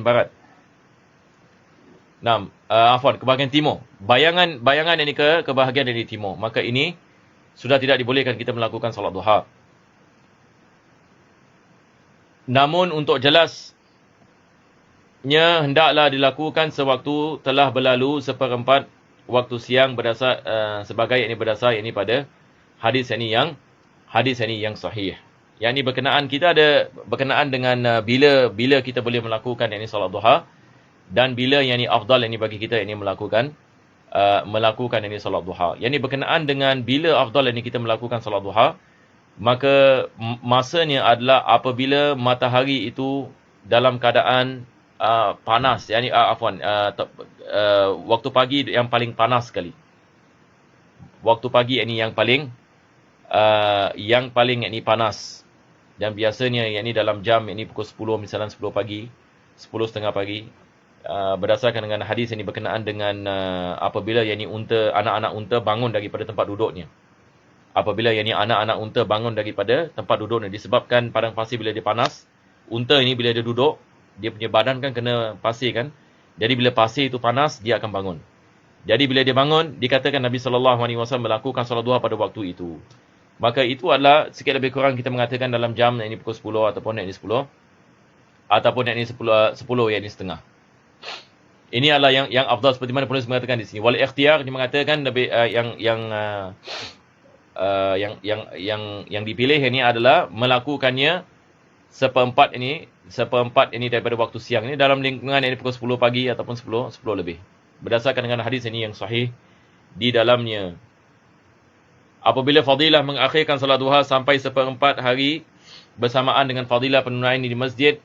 barat. Ke bahagian timur. Bayangan ini ke bahagian ini timur. Maka ini sudah tidak dibolehkan kita melakukan solat duha. Namun untuk jelasnya hendaklah dilakukan sewaktu telah berlalu seperempat waktu siang sebagai berdasar pada hadis ini yang sahih. Yang ini berkenaan dengan bila kita boleh melakukan solat duha dan bila yang ini afdal bagi kita melakukan solat duha. Yang ini berkenaan dengan bila afdal kita melakukan solat duha, maka masanya adalah apabila matahari itu dalam keadaan panas, waktu pagi yang paling panas sekali. Waktu pagi ini yang paling panas. Dan biasanya dalam jam pukul 10 misalnya 10 pagi, 10.30 pagi. Berdasarkan dengan hadis ini berkenaan dengan apabila anak-anak unta bangun daripada tempat duduknya. Apabila anak-anak unta bangun daripada tempat duduknya disebabkan padang pasir bila dia panas, unta ini bila dia duduk, dia punya badan kan kena pasir kan. Jadi bila pasir itu panas, dia akan bangun. Jadi bila dia bangun, dikatakan Nabi SAW melakukan solat duha pada waktu itu. Maka itu adalah sikit lebih kurang kita mengatakan dalam jam pukul 10 ataupun 10 ataupun 10 setengah. Ini adalah yang afdal seperti mana penulis mengatakan di sini. Wal ikhtiyar dia mengatakan lebih yang dipilih ini adalah melakukannya seperempat ini daripada waktu siang ini dalam lingkungan pukul 10 pagi ataupun 10 lebih. Berdasarkan dengan hadis ini yang sahih di dalamnya. Apabila fadilah mengakhirkan salat duha sampai seperempat hari bersamaan dengan fadilah penunaian di masjid,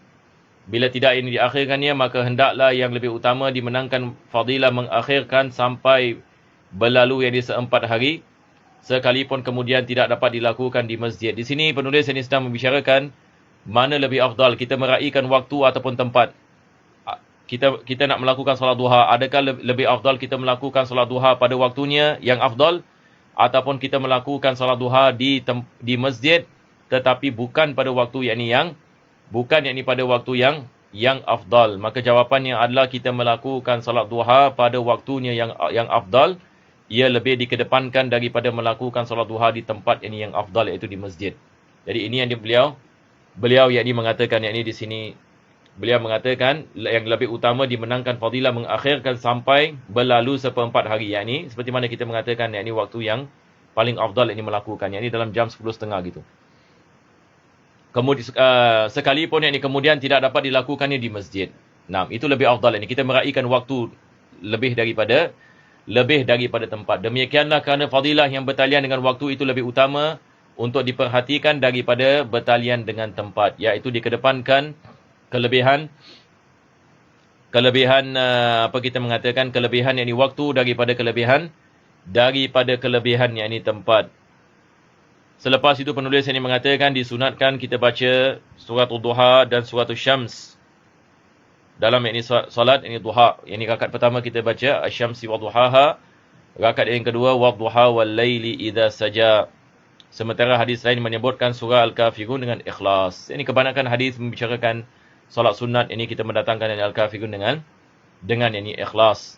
bila tidak ini diakhirkannya, maka hendaklah yang lebih utama dimenangkan fadilah mengakhirkan sampai berlalu seempat hari, sekalipun kemudian tidak dapat dilakukan di masjid. Di sini penulis ini sedang membicarakan mana lebih afdal, kita meraihkan waktu ataupun tempat. Kita nak melakukan salat duha, adakah lebih afdal kita melakukan salat duha pada waktunya yang afdal, ataupun kita melakukan salat duha di masjid tetapi bukan pada waktu pada waktu yang afdal. Maka jawapannya adalah kita melakukan salat duha pada waktunya yang afdal. Ia lebih dikedepankan daripada melakukan salat duha di tempat yang afdal, iaitu di masjid. Jadi ini yang beliau mengatakan di sini. Beliau mengatakan yang lebih utama dimenangkan fadilah mengakhirkan sampai berlalu seperempat hari. Seperti mana kita mengatakan waktu yang paling afdal melakukan. Dalam jam 10.30 gitu. Kemudian sekalipun kemudian tidak dapat dilakukannya di masjid. Itu lebih afdal. Kita meraihkan waktu lebih daripada lebih daripada tempat. Demikianlah kerana fadilah yang bertalian dengan waktu itu lebih utama untuk diperhatikan daripada bertalian dengan tempat, iaitu dikedepankan kelebihan apa kita mengatakan, kelebihan yakni waktu daripada kelebihan yakni tempat. Selepas itu penulis ini mengatakan disunatkan kita baca surat Duha dan surat Syams dalam yakni solat yakni duha. Yakni rakaat pertama kita baca Asy-Syamsi wa duhaha, rakaat yang kedua wa duha wal laili idza saja. Sementara hadis lain menyebutkan surah Al-Kafirun dengan ikhlas. Ini kebanyakan hadis membicarakan solat sunat ini kita mendatangkan Al-Kafirun dengan yakni ikhlas.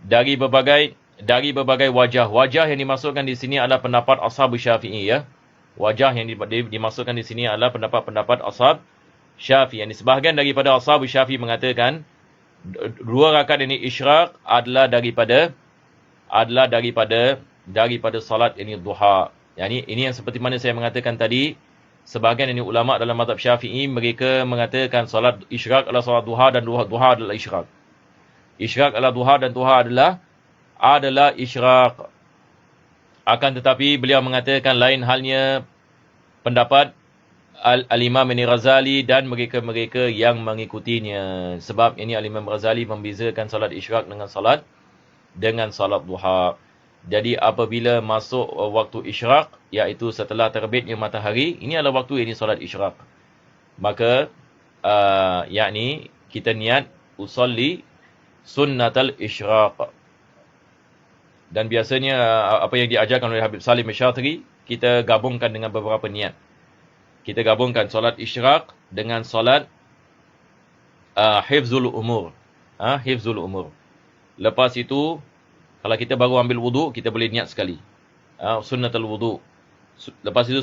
Dari berbagai wajah yang dimasukkan di sini adalah pendapat ashab Syafi'i, ya. Wajah yang dimasukkan di sini adalah pendapat ashab Syafi'i. Yang sebahagian daripada ashab Syafi'i mengatakan dua rakaat ini isyraq adalah daripada salat ini duha. Yani ini yang seperti mana saya mengatakan tadi, sebahagian ini ulama dalam mazhab Syafi'i mereka mengatakan solat isyraq adalah solat duha dan duha adalah isyraq. Isyraq adalah duha dan duha adalah isyraq. Akan tetapi beliau mengatakan lain halnya pendapat Al-Imam Ghazali dan mereka-mereka yang mengikutinya. Sebab ini Al-Imam Ghazali membezakan salat isyraq dengan salat duha. Jadi apabila masuk waktu isyraq, iaitu setelah terbitnya matahari, ini adalah waktu ini salat isyraq. Maka yakni kita niat usolli sunnatal isyraq. Dan biasanya apa yang diajarkan oleh Habib Salim Asy-Syatiri, kita gabungkan dengan beberapa niat. Kita gabungkan solat isyraq dengan solat hifzul umur. Hifzul umur. Lepas itu, kalau kita baru ambil wudu, kita boleh niat sekali. Sunnatul wudu. Lepas itu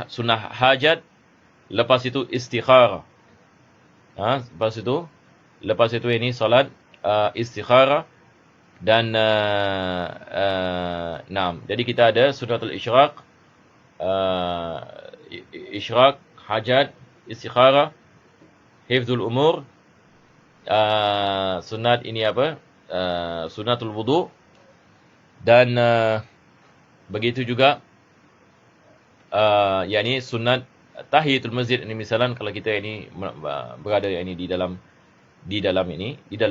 sunnah hajat. Lepas itu istikharah. Lepas itu ini solat istikharah. Dan jadi kita ada sunnatul isyraq, hajat, istikharah, hifzul umur, sunat ini apa? Sunnatul wudu. Dan begitu juga yakni sunat tahiyatul masjid. Ini misalnya kalau kita ini berada ini di dalam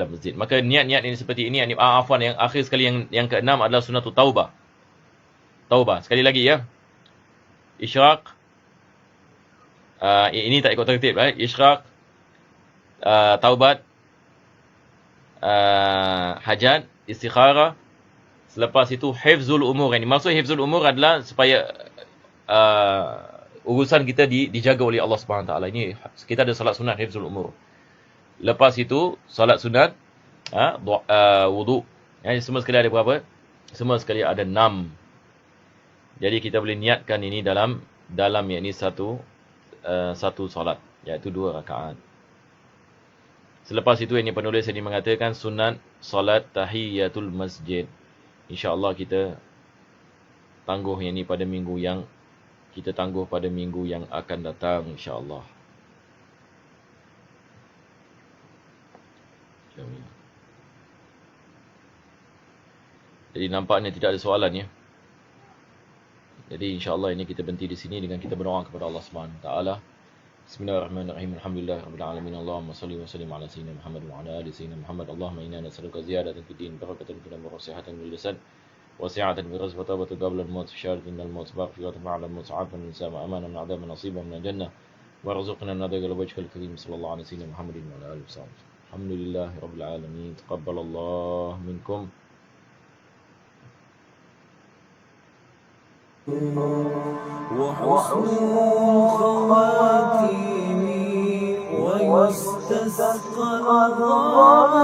masjid. Maka niat-niat ini seperti ini. Afwan, yang akhir sekali yang keenam adalah sunnatul taubah. Sekali lagi, ya. Isyraq. Ini tak ikut tertib, Isyraq, taubat, hajat, istikharah. Selepas itu hifzul umur. Ini maksud hifzul umur adalah supaya urusan kita dijaga oleh Allah Subhanahu Wa Taala. Ini kita ada salat sunat hifzul umur. Lepas itu salat sunat wudu. Semua sekali ada berapa? Semua sekali ada 6. Jadi kita boleh niatkan ini dalam yakni satu solat, iaitu 2 rakaat. Selepas itu ini penulis ini mengatakan sunat solat tahiyatul masjid. InsyaAllah kita tangguh yang ini pada minggu yang akan datang, insyaAllah. Jadi nampaknya tidak ada soalan, ya. Jadi insyaAllah ini kita berhenti di sini dengan kita berdoa kepada Allah Subhanahu Wa Taala. Bismillahirrahmanirrahim. Alhamdulillahirabbil alamin. Allahumma shalli wa sallim ala sayyidina Muhammad wa ala ali sayyidina Muhammad. Allahumma inna nas'aluka ziyadatan fid din, barakatan fil amr, sihhatan fil lisan, wasi'atan fil rizq, wa tawbatan qabla al-maut, syaratan minal maut, maghfiratan ba'da al-maut, sa'atan min sama, amanan min 'adab, nasiban min al-jannah, warzuqna an-nadha ila wajhikal karim sallallahu alaihi wasallam Muhammadin wa ala alihi wasallam. Alhamdulillahirabbil alamin. Taqabbalallahu minkum. وحسن خواتيمي ويستسقى الغمام